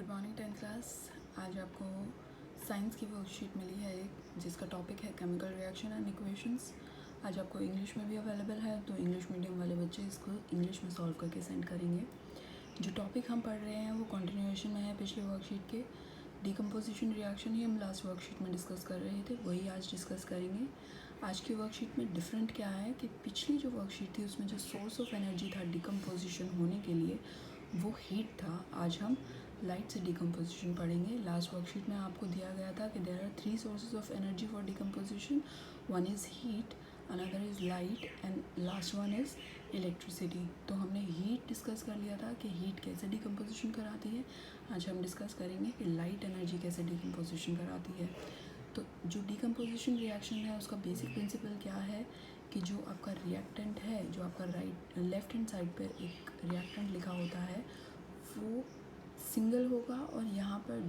Good morning 10th class. आज आपको science की वर्कशीट मिली है एक, जिसका टॉपिक है केमिकल रिएक्शन एंड इक्वेशंस। आज आपको इंग्लिश में भी अवेलेबल है, तो इंग्लिश मीडियम वाले बच्चे इसको इंग्लिश में सॉल्व करके सेंड करेंगे। जो टॉपिक हम पढ़ रहे हैं वो कंटिन्यूएशन में है पिछले वर्कशीट के। डिकम्पोजिशन रिएक्शन ही हम लास्ट वर्कशीट में डिस्कस कर रहे थे, वही आज डिस्कस करेंगे। आज की वर्कशीट में डिफरेंट क्या है कि पिछली जो वर्कशीट थी उसमें जो सोर्स ऑफ एनर्जी था डिकम्पोजिशन होने के लिए वो हीट था। आज हम लाइट से डिकम्पोजिशन पढ़ेंगे। लास्ट वर्कशीट में आपको दिया गया था कि there are 3 sources of energy for decomposition. One is heat, another is light and last one is electricity. तो हमने हीट डिस्कस कर लिया था कि हीट कैसे डिकम्पोजिशन कराती है। आज हम डिस्कस करेंगे कि लाइट एनर्जी कैसे डिकम्पोजिशन कराती है। तो जो डिकम्पोजिशन रिएक्शन है उसका बेसिक प्रिंसिपल क्या है कि जो आपका रिएक्टेंट है, जो आपका लेफ्ट हैंड साइड पर एक रिएक्टेंट लिखा होता है वो सिंगल होगा और यहाँ पर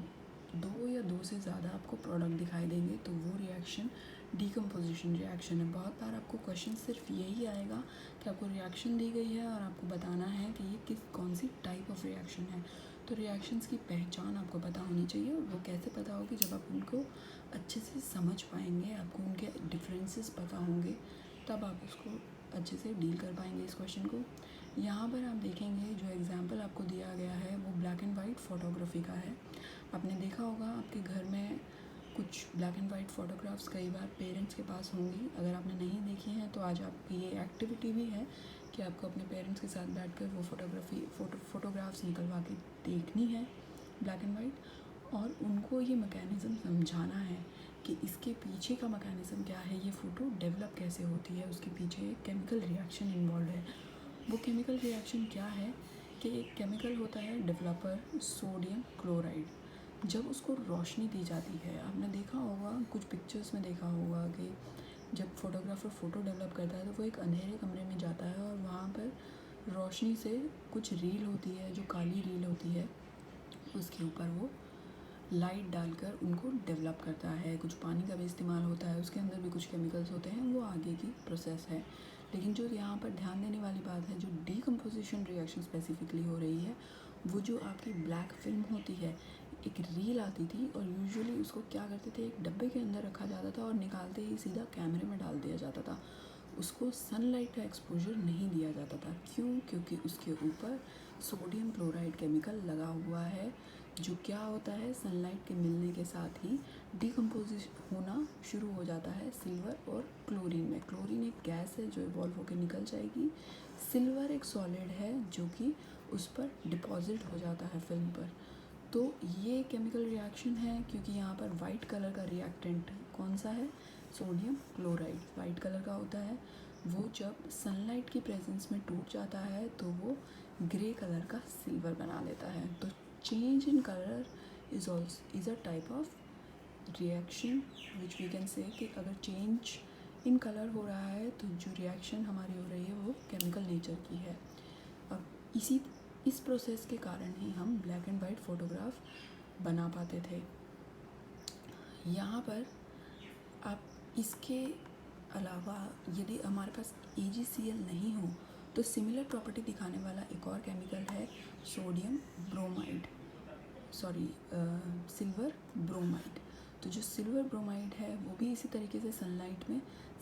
2 या 2 से ज़्यादा आपको प्रोडक्ट दिखाई देंगे, तो वो रिएक्शन डिकम्पोजिशन रिएक्शन है। बहुत बार आपको क्वेश्चन सिर्फ यही आएगा कि आपको रिएक्शन दी गई है और आपको बताना है कि ये कौन सी टाइप ऑफ रिएक्शन है। तो रिएक्शंस की पहचान आपको पता होनी चाहिए, और वो कैसे पता होगी जब आप उनको अच्छे से समझ पाएंगे, आपको उनके डिफरेंसेस पता होंगे, तब आप उसको अच्छे से डील कर पाएंगे इस क्वेश्चन को। यहाँ पर आप देखेंगे जो एग्जाम्पल आपको दिया गया है वो ब्लैक एंड वाइट फ़ोटोग्राफी का है। आपने देखा होगा आपके घर में कुछ ब्लैक एंड वाइट फ़ोटोग्राफ्स कई बार पेरेंट्स के पास होंगी। अगर आपने नहीं देखी हैं तो आज आपकी ये एक्टिविटी भी है कि आपको अपने पेरेंट्स के साथ बैठकर वो फ़ोटोग्राफ्स निकलवा के देखनी है ब्लैक एंड वाइट, और उनको ये मैकेनिज़्म समझाना है कि इसके पीछे का मैकेनिज़्म क्या है, ये फ़ोटो डेवलप कैसे होती है, उसके पीछे एक केमिकल रिएक्शन इन्वॉल्व है। वो केमिकल रिएक्शन क्या है कि एक केमिकल होता है डेवलपर सोडियम क्लोराइड। जब उसको रोशनी दी जाती है, आपने देखा होगा कुछ पिक्चर्स में देखा होगा कि जब फोटोग्राफर फ़ोटो डेवलप करता है तो वो एक अंधेरे कमरे में जाता है और वहाँ पर रोशनी से कुछ रील होती है, जो काली रील होती है, उसके ऊपर वो लाइट डालकर उनको डेवलप करता है। कुछ पानी का भी इस्तेमाल होता है, उसके अंदर भी कुछ केमिकल्स होते हैं, वो आगे की प्रोसेस है। लेकिन जो यहाँ पर ध्यान देने वाली बात है, जो डिकम्पोजिशन रिएक्शन स्पेसिफिकली हो रही है, वो जो आपकी ब्लैक फिल्म होती है, एक रील आती थी और यूजुअली उसको क्या करते थे, एक डब्बे के अंदर रखा जाता था और निकालते ही सीधा कैमरे में डाल दिया जाता था। उसको सनलाइट का एक्सपोजर नहीं दिया जाता था। क्यों? क्योंकि उसके ऊपर सोडियम क्लोराइड केमिकल लगा हुआ है, जो क्या होता है, सनलाइट के मिलने के साथ ही डिकम्पोज होना शुरू हो जाता है सिल्वर और क्लोरीन में। क्लोरीन एक गैस है जो इवॉल्व होकर निकल जाएगी, सिल्वर एक सॉलिड है जो कि उस पर डिपॉजिट हो जाता है फिल्म पर। तो ये केमिकल रिएक्शन है क्योंकि यहाँ पर वाइट कलर का रिएक्टेंट कौन सा है, सोडियम क्लोराइड वाइट कलर का होता है। वो जब सनलाइट की प्रेजेंस में टूट जाता है तो वो ग्रे कलर का सिल्वर बना लेता है। तो change in colour is a type of reaction which we can say कि अगर चेंज इन कलर हो रहा है तो जो रिएक्शन हमारी हो रही है वो केमिकल नेचर की है। और इस प्रोसेस के कारण ही हम ब्लैक एंड वाइट फ़ोटोग्राफ बना पाते थे। यहाँ पर आप इसके अलावा यदि हमारे पास AgCl नहीं हो तो सिमिलर प्रॉपर्टी दिखाने वाला एक और केमिकल है सोडियम ब्रोमाइड, सिल्वर ब्रोमाइड। तो जो सिल्वर ब्रोमाइड है वो भी इसी तरीके से सनलाइट में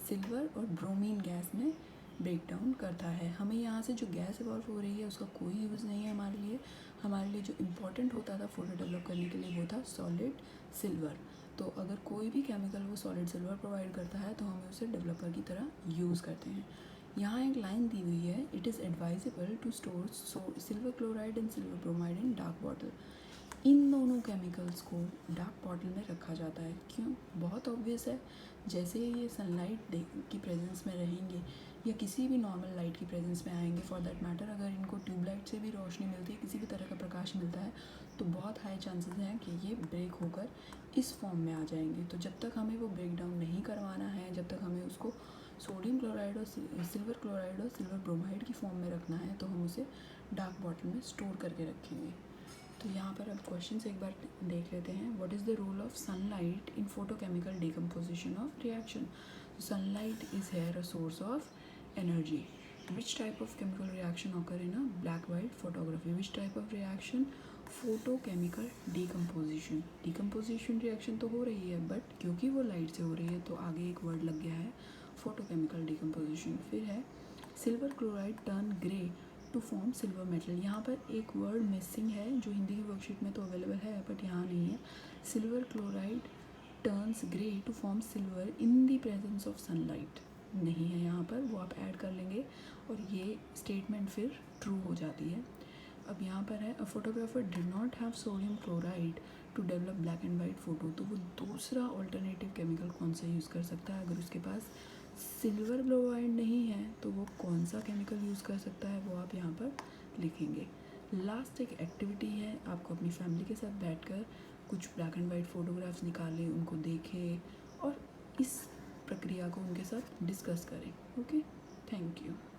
सिल्वर और ब्रोमीन गैस में ब्रेक डाउन करता है। हमें यहाँ से जो गैस इवॉल्व हो रही है उसका कोई यूज़ नहीं है हमारे लिए। हमारे लिए जो इम्पोर्टेंट होता था फ़ोटो डेवलप करने के लिए वो था सॉलिड सिल्वर। तो अगर कोई भी केमिकल वो सॉलिड सिल्वर प्रोवाइड करता है तो हमें उसे डेवलपर की तरह यूज़ करते हैं। यहाँ एक लाइन दी हुई है, it is advisable to store silver chloride and silver bromide in dark bottle. इन दोनों केमिकल्स को डार्क बॉटल में रखा जाता है। क्यों? बहुत ऑब्वियस है, जैसे ये सनलाइट की प्रेजेंस में रहेंगे या किसी भी नॉर्मल लाइट की प्रेजेंस में आएंगे, फॉर दैट मैटर अगर इनको ट्यूबलाइट से भी रोशनी मिलती है, किसी भी तरह का प्रकाश मिलता है, तो बहुत हाई चांसेस हैं कि ये ब्रेक होकर इस फॉर्म में आ जाएंगे। तो जब तक हमें वो ब्रेक डाउन नहीं करवाना है, जब तक हमें उसको सोडियम क्लोराइड और सिल्वर क्लोराइड और सिल्वर ब्रोमाइड की फॉर्म में रखना है, तो हम उसे डार्क बॉटल में स्टोर करके रखेंगे। तो यहाँ पर अब क्वेश्चन एक बार देख लेते हैं। What is the role of sunlight in photochemical decomposition of reaction? Sunlight is here a source of energy. Which type of chemical reaction occur in a black white photography? Which type of reaction? Photochemical decomposition reaction तो हो रही है, but क्योंकि वो light से हो रही है तो आगे एक वर्ड लग गया है फोटोकेमिकल डिकम्पोजिशन। फिर है silver chloride turn grey to form silver metal. यहाँ पर एक वर्ड मिसिंग है जो हिंदी की वर्कशीट में तो अवेलेबल है बट यहाँ नहीं है। Silver chloride turns grey to form silver in the presence of sunlight नहीं है यहाँ पर, वो आप ऐड कर लेंगे और ये स्टेटमेंट फिर ट्रू हो जाती है। अब यहाँ पर है a photographer did not have sodium chloride to develop black and white photo. तो वो दूसरा ऑल्टरनेटिव केमिकल कौन सा यूज़ कर सकता है? अगर उसके पास सिल्वर क्लोराइड नहीं है तो वो कौन सा केमिकल यूज़ कर सकता है, वो आप यहाँ पर लिखेंगे। लास्ट एक एक्टिविटी है, आपको अपनी फैमिली के साथ बैठकर कुछ ब्लैक एंड वाइट फ़ोटोग्राफ्स निकालें, उनको देखें और इस प्रक्रिया को उनके साथ डिस्कस करें। Okay, thank you.